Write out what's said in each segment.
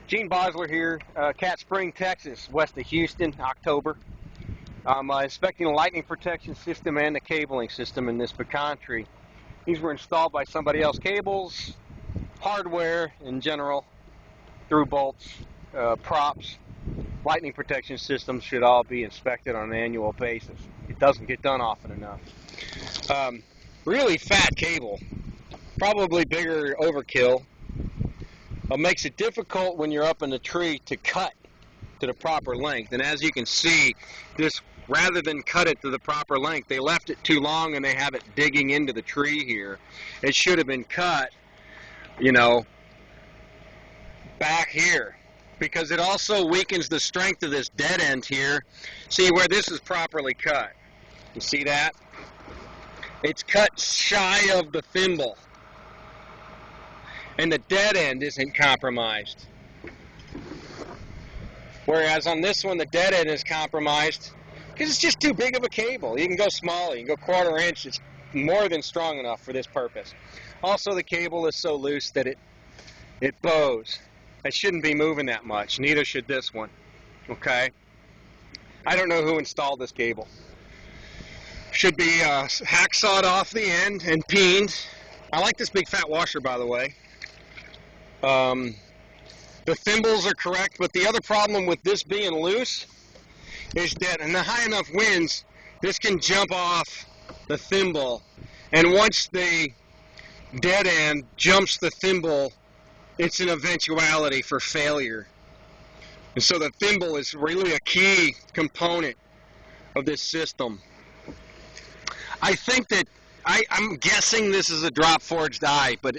Gene Basler here, Cat Spring, Texas, west of Houston, October. I'm inspecting the lightning protection system and the cabling system in this pecan tree. These were installed by somebody else. Cables, hardware in general, through bolts, props, lightning protection systems should all be inspected on an annual basis. It doesn't get done often enough. Really fat cable, probably bigger overkill. It makes it difficult when you're up in the tree to cut to the proper length. And as you can see, this, rather than cut it to the proper length, they left it too long and they have it digging into the tree here. It should have been cut, you know, back here, because it also weakens the strength of this dead end here. See where this is properly cut? You see that? It's cut shy of the thimble, and the dead end isn't compromised. Whereas on this one, the dead end is compromised because it's just too big of a cable. You can go smaller, you can go 1/4 inch. It's more than strong enough for this purpose. Also, the cable is so loose that it bows. It shouldn't be moving that much. Neither should this one. Okay? I don't know who installed this cable. Should be hacksawed off the end and peened. I like this big fat washer, by the way. The thimbles are correct, but the other problem with this being loose is that in the high enough winds, this can jump off the thimble, and once the dead end jumps the thimble, it's an eventuality for failure. And so the thimble is really a key component of this system. I think that I'm guessing this is a drop forged die, but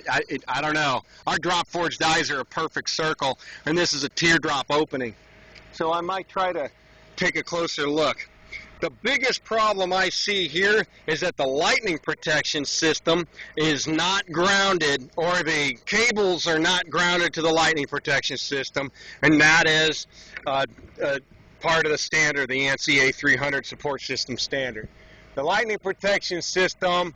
I don't know. Our drop forged dies are a perfect circle, and this is a teardrop opening. So I might try to take a closer look. The biggest problem I see here is that the lightning protection system is not grounded, or the cables are not grounded to the lightning protection system, and that is part of the standard, the ANSI A300 support system standard. The lightning protection system,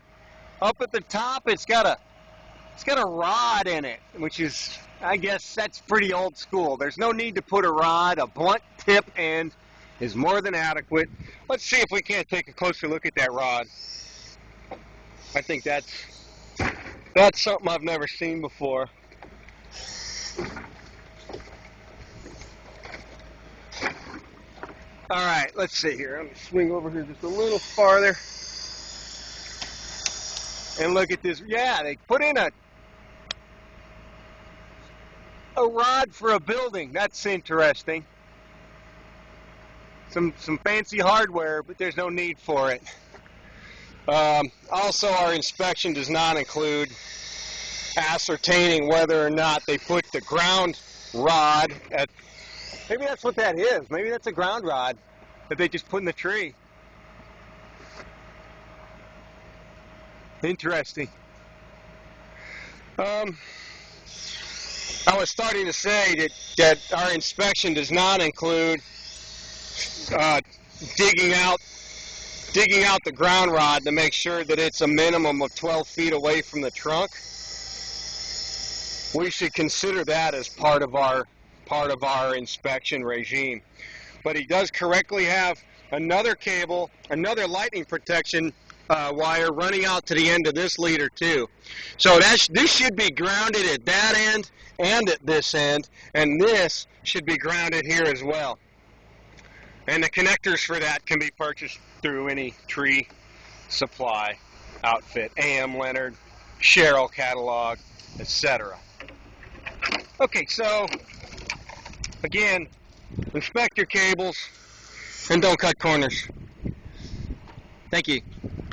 up at the top, it's got a rod in it, which is, I guess that's pretty old school. There's no need to put a rod. A blunt tip end is more than adequate. Let's see if we can't take a closer look at that rod. I think that's something I've never seen before. All right, let's see here. Let me swing over here just a little farther and look at this. Yeah, they put in a rod for a building. That's interesting. Some fancy hardware, but there's no need for it. Also, our inspection does not include ascertaining whether or not they put the ground rod at. Maybe that's what that is. Maybe that's a ground rod that they just put in the tree. Interesting. I was starting to say that our inspection does not include digging out the ground rod to make sure that it's a minimum of 12 feet away from the trunk. We should consider that as part of our inspection regime. But he does correctly have another cable, another lightning protection wire running out to the end of this leader too. So this should be grounded at that end and at this end, and this should be grounded here as well. And the connectors for that can be purchased through any tree supply outfit, AM Leonard, Sherrill catalog, etc. Okay, so again, inspect your cables and don't cut corners. Thank you.